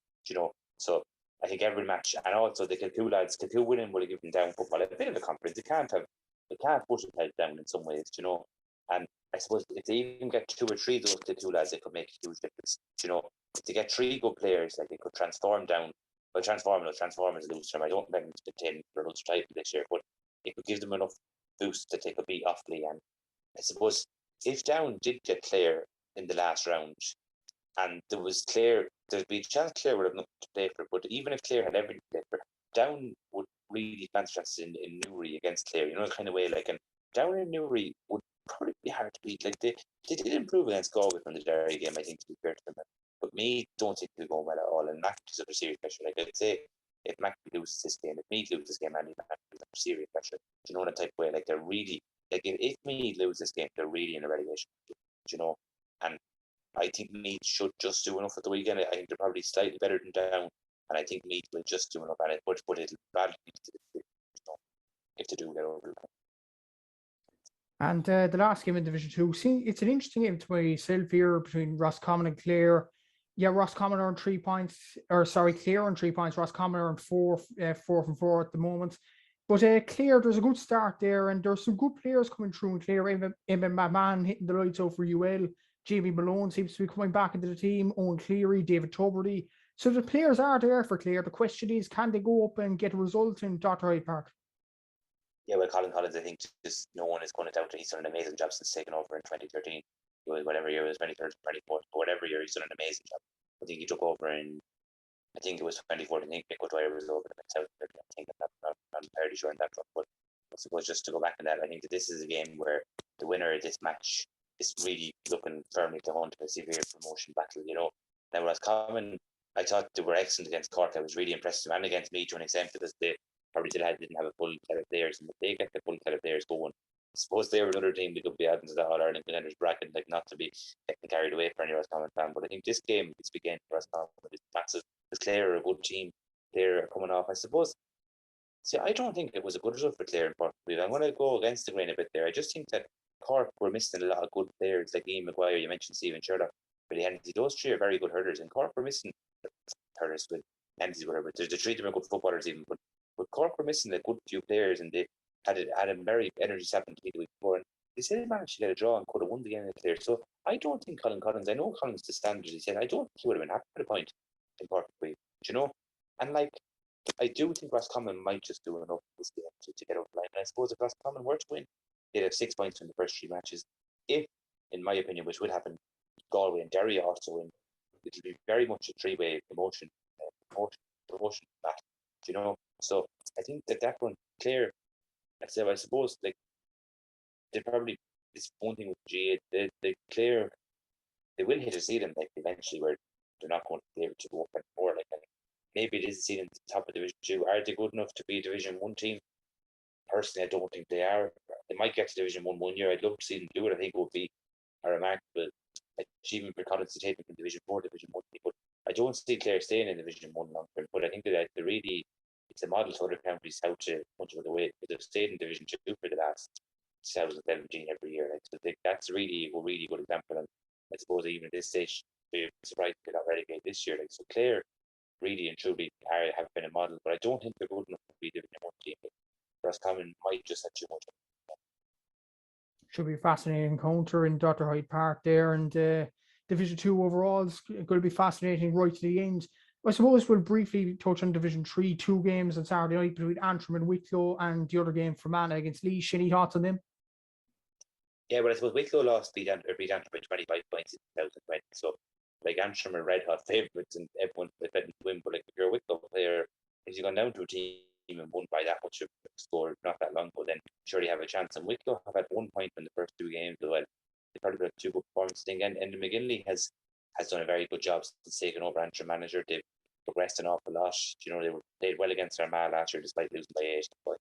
So I think every match, and also the Kilcoo lads, Kilcoo winning will give them Down football a bit of a confidence. They can't push it head down in some ways, And I suppose if they even get 2 or 3 of those Kilcoo lads, it could make a huge difference, If they get 3 good players, like they could transform Down. Well, transformers lose term. I don't think it's the 10 for another title this year, but it could give them enough boost to take a beat off Lee. And I suppose if Down did get Clare in the last round, and there was Clare, there'd be a chance Clare would have nothing to play for. But even if Clare had everything to play for, Down would really fancy chances in Newry against Clare. The kind of way. And Down in Newry would probably be hard to beat. They did improve against Galway from the Derry game, I think, to be fair to them. But me, don't think they're going well at all. And Mac is under serious pressure. I'd say if Mac loses this game, if Meath loses this game, Andy Mac is under serious pressure. In a type of way? They're really, if Meath lose this game, they're really in a relegation. And I think Meath should just do enough at the weekend. I think they're probably slightly better than Down. And I think Meath will just do enough at it. But it'll badly if they do get over it. And the last game in Division 2, see, it's an interesting game to myself here between Roscommon and Clare. Yeah, Roscommon are on 3 points, or sorry, Clare on 3 points. Roscommon are on 4 from 4 at the moment. But Clare, there's a good start there, and there's some good players coming through in Clare. Eamon McMahon hitting the lights out for UL. Jamie Malone seems to be coming back into the team. Owen Cleary, David Tuberty. So the players are there for Clare. The question is, can they go up and get a result in Dr. Hyde Park? Yeah, well, Colin Collins, I think just no one is going to doubt that he's done an amazing job since taking over in 2013. Whatever year it was, 23rd, 24th, whatever year, he's done an amazing job. I think he took over in, I think it was 2014. I think Nick O'Dwyer was over in South. I think I'm fairly sure in that one. But I suppose just to go back on that, I think that this is a game where the winner of this match is really looking firmly to hunt a severe promotion battle. Now Roscommon, I thought they were excellent against Cork. I was really impressed with them, and against me to an extent, because they probably didn't have a full set of players, and if they get the full set of players going, I suppose they were another team that could be adding to the All Ireland contenders bracket, like not to be getting carried away for any Roscommon fan. But I think this game is beginning for Roscommon. It's massive. Because Clare are a good team. They're coming off, I suppose. See, I don't think it was a good result for Clare in Cork. I'm going to go against the grain a bit there. I just think that Cork were missing a lot of good players, like Ian Maguire. You mentioned Stephen Sherlock, Billy Hennessy. Those three are very good hurdlers, and Cork were missing hurdlers with Hennessy, whatever. The three of them are good footballers, even, but Cork were missing a good few players, and they had a very energy sapping the week before, and they still managed to get a draw and could have won the game in Clare. So I don't think Colin Collins. I know Collins the standard. He said I don't think he would have been happy with a point in Cork, and like. I do think Roscommon might just do enough this game to get over the line. And I suppose if Roscommon were to win, they'd have 6 points from the first 3 matches. If, in my opinion, which would happen, Galway and Derry also win, it would be very much a 3-way promotion battle, So I think that one, Clare, I suppose, like, they probably, it's one thing with GA, the Clare, they will hit a ceiling, like, eventually, where they're not going to be able to go up anymore. Like, maybe it is a ceiling at the top of Division 2. Are they good enough to be a Division 1 team? Personally, I don't think they are. They might get to Division 1 year. I'd love to see them do it. I think it would be a remarkable achievement for Collins to take them from Division 4 to Division 1. But I don't see Clare staying in Division 1 long term. But I think that it's a model to other counties how to much of the way. They've stayed in Division 2 for the last 2017 every year. So I think that's really a really good example. And I suppose even at this stage, they're surprised they got relegated this year. So Clare really and truly have been a model, but I don't think they're good enough to be Division 1 team. Roscommon might just have too much. Should be a fascinating encounter in Dr. Hyde Park there, and Division 2 overall is going to be fascinating right to the end. I suppose we'll briefly touch on Division 3, 2 games on Saturday night between Antrim and Wicklow, and the other game for Fermanagh against Laois. Any thoughts on them? Yeah, well, I suppose Wicklow beat Antrim by 25 points in 2020. So, like, Antrim are red hot favourites, and everyone's expecting to win. But like, if you're a Wicklow player, if you've gone down to a team and won by that much of a score not that long ago, then surely have a chance. And Wicklow have had 1 point in the first 2 games. Well, they've probably got 2 good performances. And McGinley has done a very good job since taking over Antrim manager. They've progressed an awful lot. They played well against Armagh last year despite losing by 8. But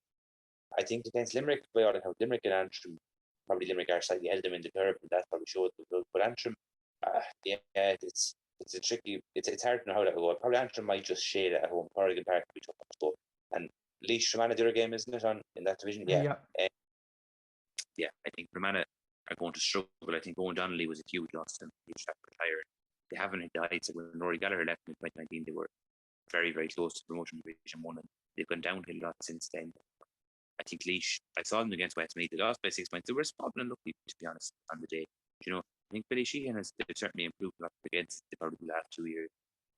I think against Limerick, by all accounts, Limerick and Antrim, probably Limerick are slightly held them in the curve, and that probably showed the result. But Antrim, yeah, it's a tricky. It's hard to know how that will go. Probably Antrim might just shade it at home. Corrigan Park will be tough to go. And Laois Fermanagh, the other game, isn't it, in that division? Yeah. Yeah, I think Fermanagh are going to struggle. I think Owen Donnelly was a huge loss and huge retired. They haven't hit the heights. When Rory Gallagher left in 2019, they were very, very close to promotion to Division 1, and they've gone downhill a lot since then. I think Laois, I saw them against Westmeath. They lost by 6 points. They were spotting and lucky, to be honest, on the day. I think Billy Sheehan has certainly improved a lot against probably the last 2 years.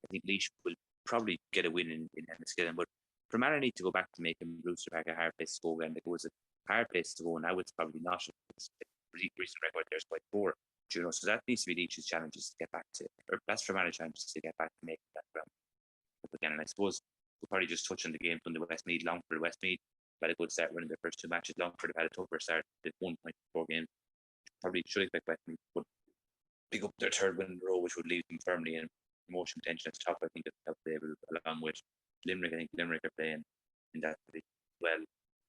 I think Laois will probably get a win in Enniskillen, but Fermanagh need to go back to making Brewster Park a hard place to go again. It was a hard place to go, and now it's probably not. It's recent record there's quite poor. So that needs to be Laois's challenges to get back to, or that's Fermanagh's challenges to get back to making that ground up again. And I suppose we'll probably just touch on the game from the Westmeath. Westmeath had a good start winning their first 2 matches. Longford have had a tougher start. They've 1 point in 4 games. Probably should expect Westmeath would pick up their 3rd win in a row, which would leave them firmly in promotion contention at the top. I think they'll play along with Limerick. I think Limerick are playing in that well.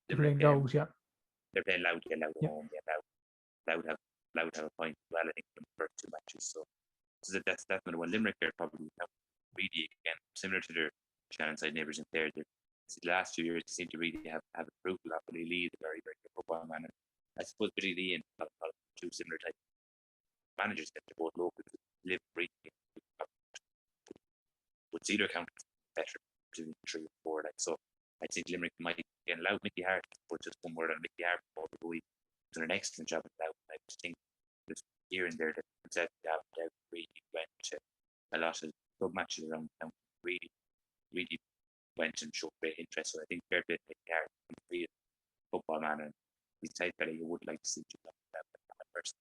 They're playing loud, yeah. They're playing loud at home. Yeah, loud have a point as well, I think, in the first 2 matches. So that's another one. Limerick are probably really, again, similar to their Shannon-side neighbours in Clare. The last 2 years, they seem to really have improved a lot. But Lee is a very, very good football manager. I suppose Billy Lee and two similar type managers that they're both local, live, breathe, would see their count better to 3 or 4. Like, so I think Limerick might get allowed Mickey Hart, but just one word on Mickey Hart, who he's done an excellent job at that. I just think this here and there that really went to a lot of club matches around town, really went and showed great interest. So I think fair bit Mickey Hart, real football man, and he's the type that you would like to see that person.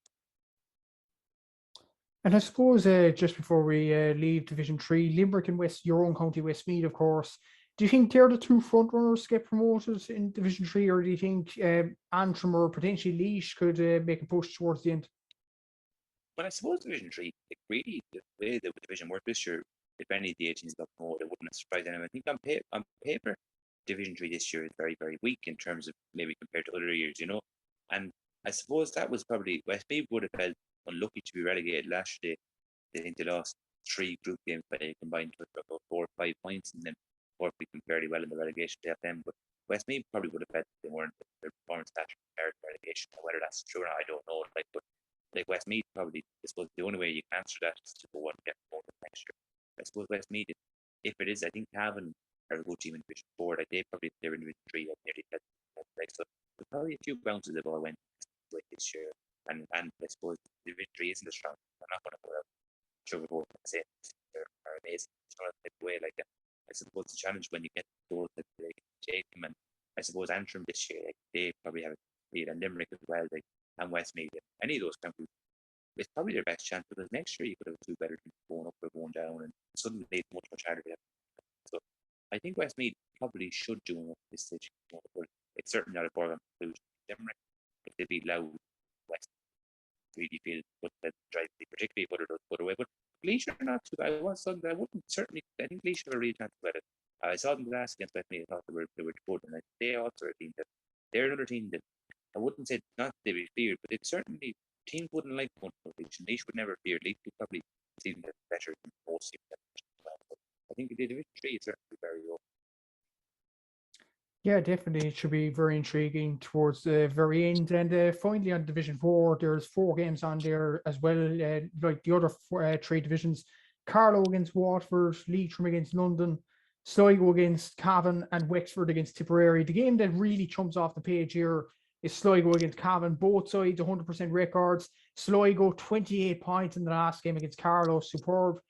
And I suppose just before we leave Division 3, Limerick and your own county, Westmeath, of course, do you think they're the two front runners to get promoted in Division 3, or do you think Antrim or potentially Laois could make a push towards the end? But I suppose Division 3, like really, the way the division worked this year, if any of the 18s got promoted, it wouldn't have surprised anyone. I think on paper, Division 3 this year is very, very weak in terms of maybe compared to other years, And I suppose that was probably Westmeath would have felt unlucky to be relegated last year. They think they lost 3 group games, but they combined to about 4 or 5 points, and then Cork beat them fairly well in the relegation to have them. But Westmeath probably would have felt they weren't their performance that compared to relegation. Whether that's true or not, I don't know. Like Westmeath probably, I suppose the only way you can answer that is to go and get promoted next year. I suppose Westmeath, if it is, I think Cavan are a good team in Division 4. Like they're in Division 3, nearly that. Like, so there's probably a few bounces the ball went this year, and I suppose Division 3 isn't as strong. I'm not going to put out sugarcoat and say they're amazing. It's not a way like that. I suppose the challenge when you get those that they take them, and I suppose Antrim this year, like, they probably have a lead, and Limerick as well, like, and Westmeath, any of those countries, it's probably their best chance, because next year you could have 2 better teams going up or going down, and suddenly it's much harder to have. So I think Westmeath probably should do enough at this stage, but it's certainly not a foregone conclusion. Limerick, if they beat Louth, West really feel what that drive, particularly put it away. But Laois are not too bad. I wouldn't certainly. I think Laois have a real chance about it. I saw them last against Westmeath. I thought they were good, and they also are a team that they're another team that I wouldn't say not they be feared, but it certainly teams wouldn't like going for Laois. Laois would never fear. Laois would probably see them better than most teams. I think the Division 3 is certainly very low. Yeah, definitely. It should be very intriguing towards the very end. And finally, on Division 4, there's 4 games on there as well, like the other 3 divisions. Carlow against Waterford, Leitrim against London, Sligo against Cavan, and Wexford against Tipperary. The game that really jumps off the page here is Sligo against Cavan. Both sides 100% records. Sligo 28 points in the last game against Carlow. Superb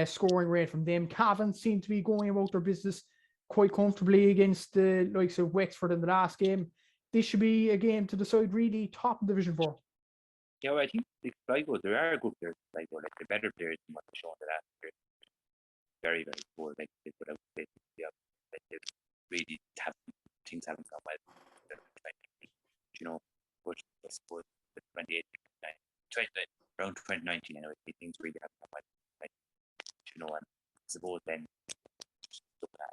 scoring rate from them. Cavan seem to be going about their business quite comfortably against the likes of Wexford in the last game. This should be a game to decide really top of Division 4. Yeah, well, I think Sligo, there are good players in Sligo, like the better players than what they've shown the last year. Very, very poor. Like they put out like they really have things haven't gone well. But I suppose the around 2019, anyway, things really haven't gone well. And I suppose then just look at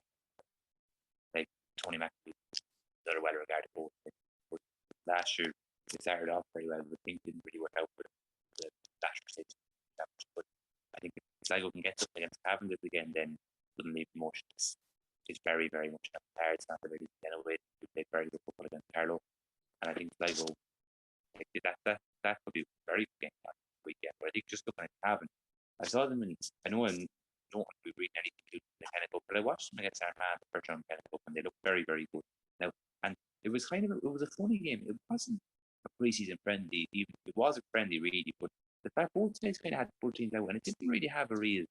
like Tony McAfee, they're well regarded both. But last year they started off very well, but things didn't really work out for the last stage. But I think if Sligo can get something against Cavan this weekend, then wouldn't leave promotion. It's very, very much on the cards. Not that really get away to play very good football against Carlow. And I think Sligo, like, that could be a very good game weekend. But I think just looking at Cavan, I saw them, and I know I don't want to be reading anything to the McKenna Cup, but I watched them against Armagh the first round McKenna Cup, and they looked very, very good. Now, and it was a funny game. It wasn't a preseason friendly, even it was a friendly really, but the fact both sides kind of had full teams out, and it didn't really have a real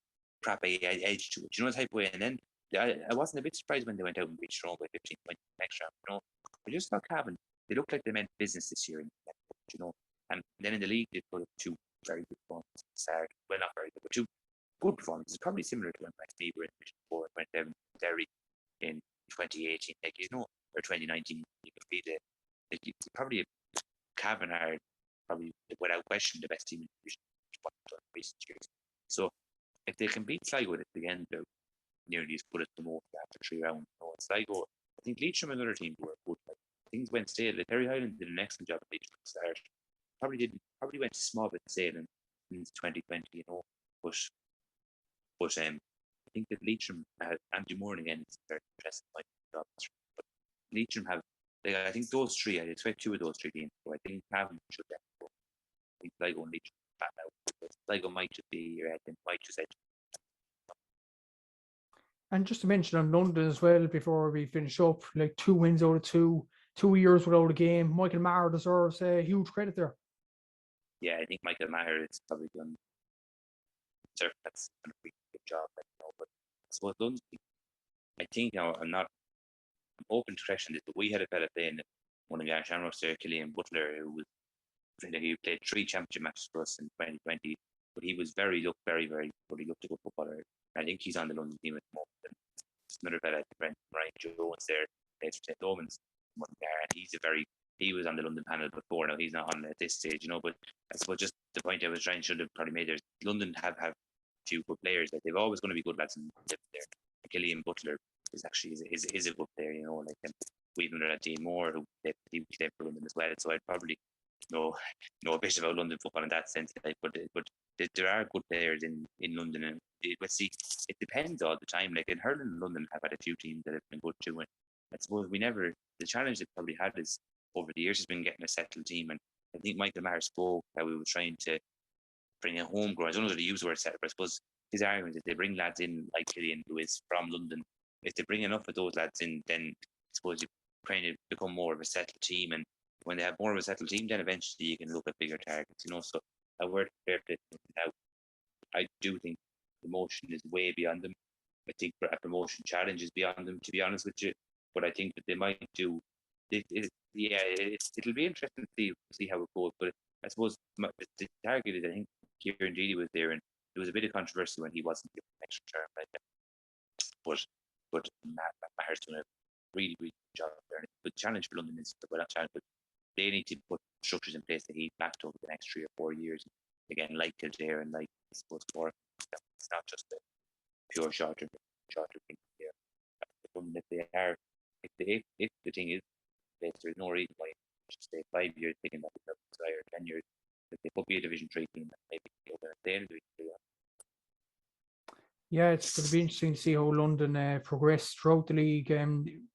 crap edge to it, the type of way. And then I wasn't a bit surprised when they went out and beat Tyrone by 15 points next round. I just thought Cavan, they looked like they meant business this year, and then in the league they put up 2 very good performances at the start. Well, not very good, but 2 good performances, probably similar to when Westmeath were in Division 4 and went down Kerry in 2018, or 2019. You could be probably Cavan are probably without question the best team in Division 1 in recent years. So if they can beat Sligo at the end, they're nearly as good as the most after 3 rounds. Sligo, I think Leitrim and other teams were good. Things went stale. The Kerry Highland did an excellent job at Leitrim at the start. Probably went small bit stale in 2020, but I think that Leitrim, Andy Moore again is very interesting. But Leitrim have like, I think those three, I expect 2 of those 3 teams. So I think Cavan should get go. I think Sligo only should bat out. Sligo might just be your head and might just edge. And just to mention on London as well, before we finish up, like 2 wins out of 2 years without a game. Michael Maher deserves a huge credit there. Yeah, I think Michael Maher is probably done. That's a pretty good job. But I suppose London, I think now I'm open to correction this, but we had a fella playing one of the Shamrocks there, Killian Butler, who was, I think he played 3 championship matches for us in 2020, but he was very good. He looked a good footballer. I think he's on the London team at the moment. And there's another fella, Brian Jones there, plays for St. Omans, and he was on the London panel before. Now he's not on at this stage, but I suppose just the point I was trying should have probably made there. London have 2 good players. Like, they've always going to be good lads in there. Killian Butler is actually is a good player, like, we've another team more who they play for London as well. So I'd probably know a bit about London football in that sense. Like, but there are good players in London, and let's see, it depends all the time. Like, in hurling, London have had a few teams that have been good too, and I suppose the challenge they've probably had is over the years has been getting a settled team. And I think Michael Maher spoke that we were trying to bring a homegrown. I don't know if they use the word settled, but I suppose his argument is they bring lads in like Killian, who is from London. If they bring enough of those lads in, then I suppose you kind of become more of a settled team. And when they have more of a settled team, then eventually you can look at bigger targets. So a word fair play now. I do think promotion is way beyond them. I think a promotion challenge is beyond them, to be honest with you. But I think that they might do. It'll be interesting to see how it goes. But I suppose the target is, I think Kieran Deedy was there, and there was a bit of controversy when he wasn't given an extra term. But Maher's doing a really, really good job there. The challenge for London is, well, not challenge, but they need to put structures in place that he's backed over the next 3 or 4 years. Again, like Kildare and like, I suppose, more. It's not just a pure shorter thing here. If they are, if the thing is, there's no reason why you should stay 5 years thinking that it's 10 years. If they could be a Division 3 team, maybe over at the end of the year. Yeah, it's going to be interesting to see how London progress throughout the league.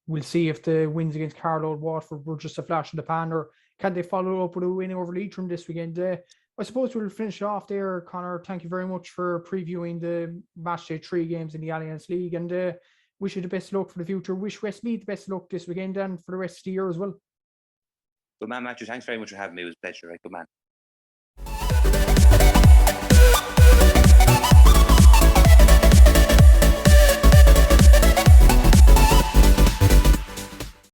We'll see if the wins against Carlow and Waterford were just a flash in the pan, or can they follow up with a win over Leitrim this weekend. I suppose we'll finish off there, Conor. Thank you very much for previewing the matchday 3 games in the Allianz League, and wish you the best of luck for the future. Wish Westmeath the best of luck this weekend and for the rest of the year as well. Good man, Matthew. Thanks very much for having me. It was a pleasure. Right, good man.